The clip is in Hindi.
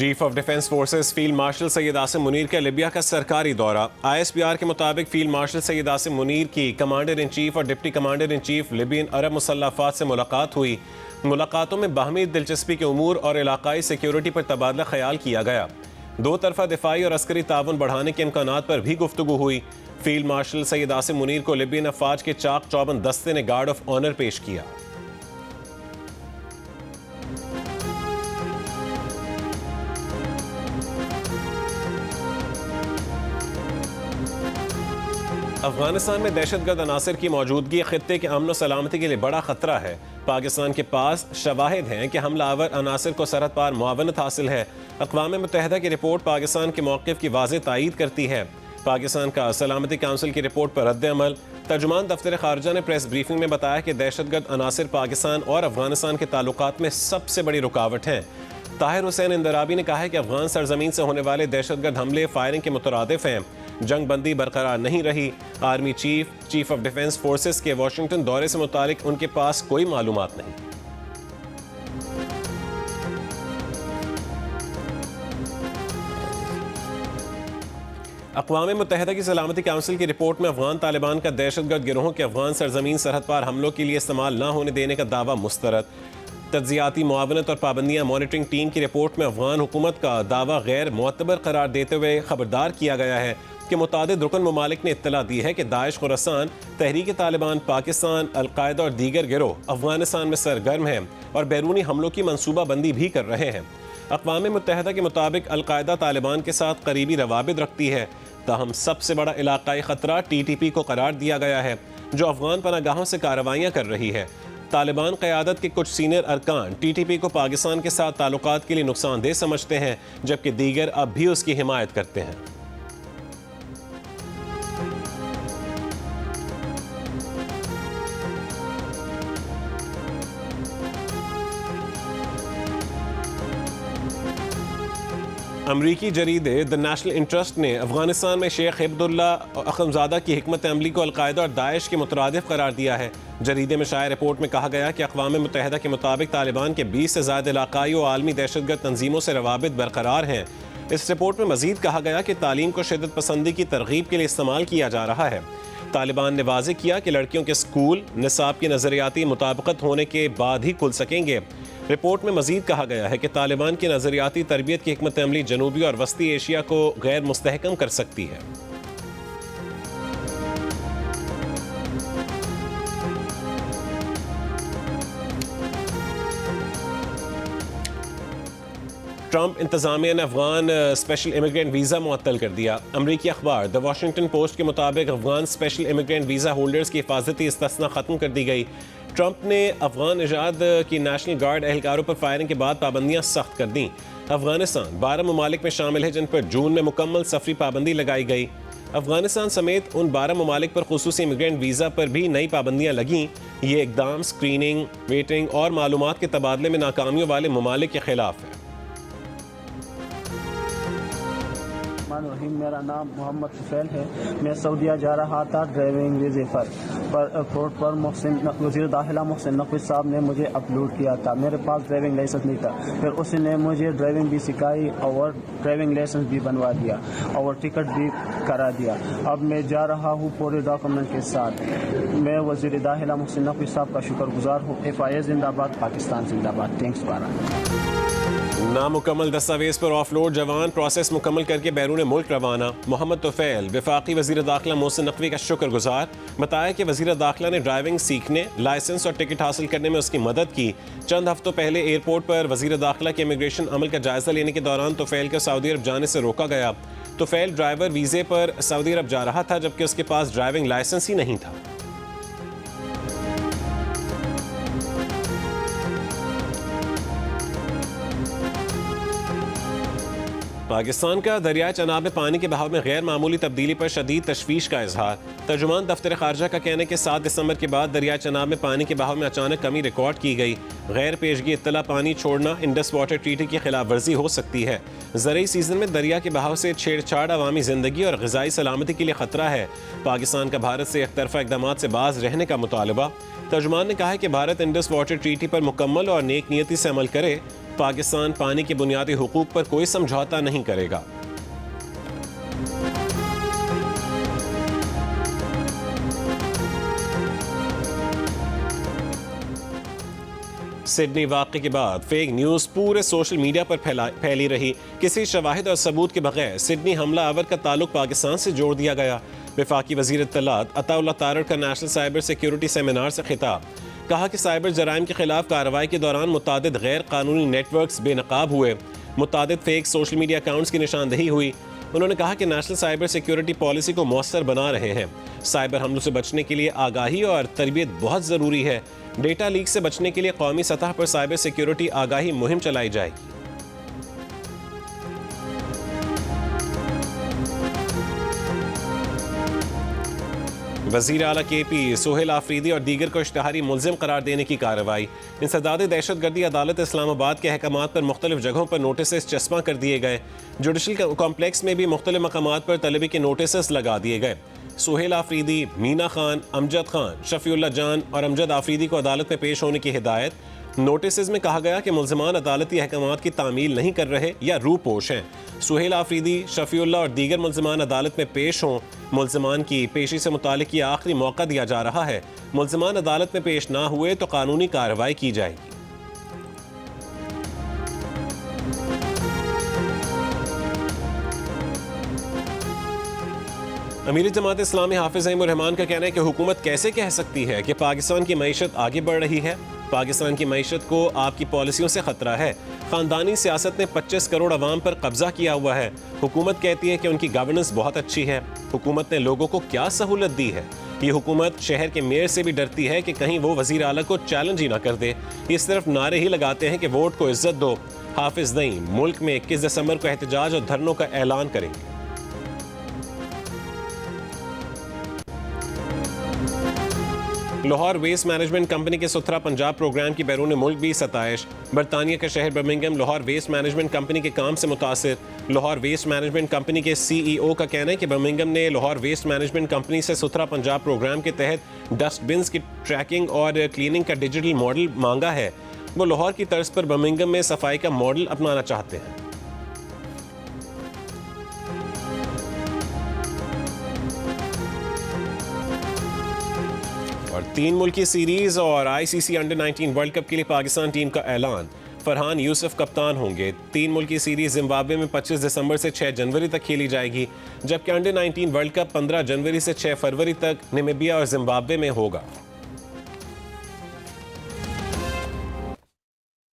Chief of defence forces field marshal Syed Asim Munir का लिबिया का सरकारी दौरा। ISPR के मुताबिक फील्ड मार्शल सैयद आसिम मुनीर की कमांडर इन चीफ और deputy commander in chief Libyan Arab मुसल्लह अफवाज से मुलाकात हुई। मुलाकातों में बाहमी दिलचस्पी के उमूर और इलाकाई सिक्योरिटी पर तबादला ख्याल किया गया। दो तरफा दिफाई और अस्करी ताउन बढ़ाने के इम्कानात पर भी गुफ्तगू हुई। फील्ड मार्शल सैयद आसिम मुनीर को लिबियन अफवाज के चाक चौबंद दस्ते ने गार्ड ऑफ ऑनर पेश किया। अफगानिस्तान में दहशतगर्द अनासर की मौजूदगी खित्ते के अमन और सलामती के लिए बड़ा खतरा है। पाकिस्तान के पास शवाहिद हैं कि हमलावर अनासर को सरहद पार मुआवनत हासिल है। अक़वाम मुत्तहिदा की रिपोर्ट पाकिस्तान के मौक़िफ़ की वाज़ेह तायीद करती है। पाकिस्तान का सलामती काउंसिल की रिपोर्ट पर रद्द अमल। तर्जुमान दफ्तर ख़ारजा ने प्रेस ब्रीफिंग में बताया कि दहशतगर्द अनासर पाकिस्तान और अफगानिस्तान के ताल्लुकात में सबसे बड़ी रुकावट हैं। ताहिर हुसैन इंदराबी ने कहा है कि अफगान सरजमीन से होने वाले दहशतगर्द हमले फायरिंग के मुतरादिफ हैं। जंग बंदी बरकरार नहीं रही। Army chief of defence forces के वाशिंगटन दौरे से मुतालिक उनके पास कोई मालूमात नहीं। अक़वाम मुत्तहिदा की सलामती काउंसिल की रिपोर्ट में अफगान तालिबान का दहशतगर्द गिरोहों के अफगान सरजमीन सरहद पार हमलों के लिए इस्तेमाल न होने देने का दावा मुस्तरद। तज्जियाती मुआवनत और पाबंदियाँ मॉनिटरिंग टीम की रिपोर्ट में अफगान हुकूमत का दावा गैर मोतबर करार देते हुए खबरदार किया गया है कि मुतादिद रुकन ममालिक ने इत्तला दी है कि दाइश खुरासान, तहरीक तालिबान पाकिस्तान, अलकायदा और दीगर गिरोह अफगानिस्तान में सरगर्म हैं और बैरूनी हमलों की मनसूबा बंदी भी कर रहे हैं। अक़वाम मुत्तहिदा के मुताबिक अलकायदा तालिबान के साथ करीबी रवाबित रखती है। ताहम सबसे बड़ा इलाकाई ख़तरा TTP को करार दिया गया है, जो अफगान पनागाहों से कार्रवाइयाँ कर रही है। तालिबान क़यादत के कुछ सीनियर अरकान TTP को पाकिस्तान के साथ ताल्लुकात के लिए नुकसानदेह समझते हैं, जबकि दीगर अब भी उसकी हिमायत करते हैं। अमरीकी जरीदे द नेशनल इंटरेस्ट ने अफगानिस्तान में शेख अब्दुल्ला अखंजादा की हिकमत अमली को अलकायदा और दाइश के मुतरादिफ करार दिया है। जरीदे में शाया रिपोर्ट में कहा गया कि अक़वाम मुत्तहिदा के मुताबिक तालिबान के 20 से ज़्यादा इलाकाई और आलमी दहशतगर्द तंजीमों से रवाबित बरकरार हैं। इस रिपोर्ट में मज़ीद कहा गया कि तालीम को शिद्दत पसंदी की तरगीब के लिए इस्तेमाल किया जा रहा है। तालिबान ने वाज़ेह किया कि लड़कियों के स्कूल निसाब की नज़रियाती मुताबिकत होने के बाद ही खुल सकेंगे। रिपोर्ट में मज़ीद कहा गया है कि तालिबान की नज़रियाती तरबियत की हिकमत अमली जनूबी और वस्ती एशिया को गैर मुस्तहकम कर सकती है। ट्रंप इंतज़ामिया ने अफगान स्पेशल इमिग्रेंट वीज़ा मुअत्तल कर दिया। अमरीकी अखबार द वाशिंगटन पोस्ट के मुताबिक Afghan special immigrant visa holders की हिफाजती इस्तिस्ना ख़त्म कर दी गई। ट्रंप ने अफगान निजात की नेशनल गार्ड एहलकारों पर फायरिंग के बाद पाबंदियाँ सख्त कर दी। अफगानिस्तान 12 ममालिक में शामिल है जिन पर जून में मुकम्मल सफरी पाबंदी लगाई गई। अफगानिस्तान समेत उन 12 ममालिक पर खुसूसी इमिग्रेंट वीज़ा पर भी नई पाबंदियाँ लगीं। ये इकदाम स्क्रीनिंग, वेटिंग और मालूमात के तबादले में नाकामियों वाले ममालिक के खिलाफ है। मेरा नाम मोहम्मद तुफैल है। मैं सऊदीया जा रहा था ड्राइविंग वीज़े पर एयरपोर्ट पर वज़ीर दाखिला मोहसिन नकवी साहब ने मुझे अपलोड किया था। मेरे पास ड्राइविंग लाइसेंस नहीं था। फिर उसने मुझे ड्राइविंग भी सिखाई और ड्राइविंग लाइसेंस भी बनवा दिया और टिकट भी करा दिया। अब मैं जा रहा हूँ पूरे डॉक्यूमेंट के साथ। मैं वज़ीर दाखिला मोहसिन नकवी साहब का शुक्रगुजार हूँ। FIA जिंदाबाद, पाकिस्तान जिंदाबाद। थैंक्स बारा। नामुकम्मल दस्तावेज पर ऑफलोड जवान प्रोसेस मुकम्मल करके बैरून मुल्क रवाना। मोहम्मद तुफैल वफाकी वज़ीर दाखिला मोहसिन नकवी का शुक्रगुजार। बताया कि वज़ीर दाखिला ने ड्राइविंग सीखने, लाइसेंस और टिकट हासिल करने में उसकी मदद की। चंद हफ्तों पहले एयरपोर्ट पर वज़ीर दाखिला के इमिग्रेशन अमल का जायजा लेने के दौरान तुफैल को सऊदी अरब जाने से रोका गया। तुफैल ड्राइवर वीज़े पर सऊदी अरब जा रहा था, जबकि उसके पास ड्राइविंग लाइसेंस ही नहीं था। पाकिस्तान का दरियाई चनाब में पानी के बहाव में गैर मामूली तब्दीली पर शदीद तशवीश का इजहार। तर्जुमान दफ्तर ख़ारजा का कहना है कि 7 दिसंबर के बाद दरियाई चनाब में पानी के बहाव में अचानक कमी रिकॉर्ड की गई। गैर पेशगी इत्तला पानी छोड़ना इंडस वाटर ट्रीटी की खिलाफ वर्जी हो सकती है। ज़रूरी सीजन में दरिया के बहाव से छेड़छाड़ अवामी ज़िंदगी और ग़िज़ाई सलामती के लिए ख़तरा है। पाकिस्तान का भारत से एक तरफा इक़दामात से बाज रहने का मुतालबा। तर्जुमान ने कहा है कि भारत इंडस वाटर ट्रीटी पर मुकम्मल और नेक नियति से अमल करे। पाकिस्तान पानी के बुनियादी हुकूक पर कोई समझौता नहीं करेगा। सिडनी वाक़े के बाद फेक न्यूज़ पूरे सोशल मीडिया पर फैली रही। किसी शवाहिद और सबूत के बगैर सिडनी हमला आवर का ताल्लुक पाकिस्तान से जोड़ दिया गया। वफाकी वज़ीर इत्तलात अताउल्लाह तारड़ का नेशनल साइबर सिक्योरिटी सेमिनार से खिताब। कहा कि साइबर जराइम के खिलाफ कार्रवाई के दौरान मुतादिद गैर कानूनी नेटवर्क्स बेनकाब हुए। मुतादिद फेक सोशल मीडिया अकाउंट्स की निशानदही हुई। उन्होंने कहा कि नेशनल साइबर सिक्योरिटी पॉलिसी को मौसर बना रहे हैं। साइबर हमलों से बचने के लिए आगाही और तरबियत बहुत ज़रूरी है। डेटा लीक से बचने के लिए कौमी सतह पर साइबर सिक्योरिटी आगाही मुहिम चलाई जाएगी। वज़ीर आला KP सोहेल आफरीदी और दीगर को इश्तिहारी मुल्ज़िम करार देने की कार्रवाई। इंसदाद दहशतगर्दी अदालत इस्लामाबाद के अहकामात पर मुख्तलिफ जगहों पर नोटिस चस्पा कर दिए गए। जुडिशल कॉम्प्लेक्स में भी मुख्तलिफ मकामात पर तलबी के नोटिस लगा दिए गए। सोहेल आफरीदी, मीना खान, अमजद खान, शफीउल्लाह जान और अमजद आफरीदी को अदालत में पेश होने की हिदायत। नोटिस में कहा गया कि मुल्ज़िमान अदालती अहकामात की तामील नहीं कर रहे या रूपोश हैं। सोहेल आफरीदी, शफीउल्लाह और दीगर मुल्ज़िमान अदालत में पेश हों। मुल्ज़िमान की पेशी से मुतालिक ये आखिरी मौका दिया जा रहा है। मुल्ज़िमान अदालत में पेश ना हुए तो कानूनी कार्रवाई की जाएगी। अमीर जमात इस्लामी हाफिज़ अईमुर रहमान का कहना है कि हुकूमत कैसे कह सकती है कि पाकिस्तान की मईशत आगे बढ़ रही है। पाकिस्तान की मईशत को आपकी पॉलिसियों से ख़तरा है। ख़ानदानी सियासत ने 25 करोड़ अवाम पर कब्जा किया हुआ है। हुकूमत कहती है कि उनकी गवर्नेंस बहुत अच्छी है। हुकूमत ने लोगों को क्या सहूलत दी है? ये हुकूमत शहर के मेयर से भी डरती है कि कहीं वो वज़ीर आला को चैलेंज ही ना कर दे। ये सिर्फ नारे ही लगाते हैं कि वोट को इज्जत दो। हाफिज़ नईम मुल्क में 21 दिसंबर को एहतजाज और धरनों का ऐलान करेंगे। लाहौर वेस्ट मैनेजमेंट कंपनी के सुथरा पंजाब प्रोग्राम की बैरून मुल्क भी सताइश। बरतानिया का शहर Birmingham Lahore waste management company के काम से मुतासिर। लाहौर वेस्ट मैनेजमेंट कंपनी के CEO का कहना है कि बर्मिंघम ने लाहौर वेस्ट मैनेजमेंट कंपनी से सुथरा पंजाब प्रोग्राम के तहत डस्टबिन्स की ट्रैकिंग और क्लीनिंग का डिजिटल मॉडल मांगा है। वो लाहौर की तर्ज पर बर्मिंघम में सफाई का मॉडल अपनाना चाहते हैं। और 3 मुल्की सीरीज और ICC अंडर-19 वर्ल्ड कप के लिए पाकिस्तान टीम का ऐलान। फरहान यूसुफ कप्तान होंगे। 3 मुल्की सीरीज जिम्बाब्वे में 25 दिसंबर से 6 जनवरी तक खेली जाएगी, जबकि अंडर-19 वर्ल्ड कप 15 जनवरी से 6 फरवरी तक नामीबिया और जिम्बाब्वे में होगा।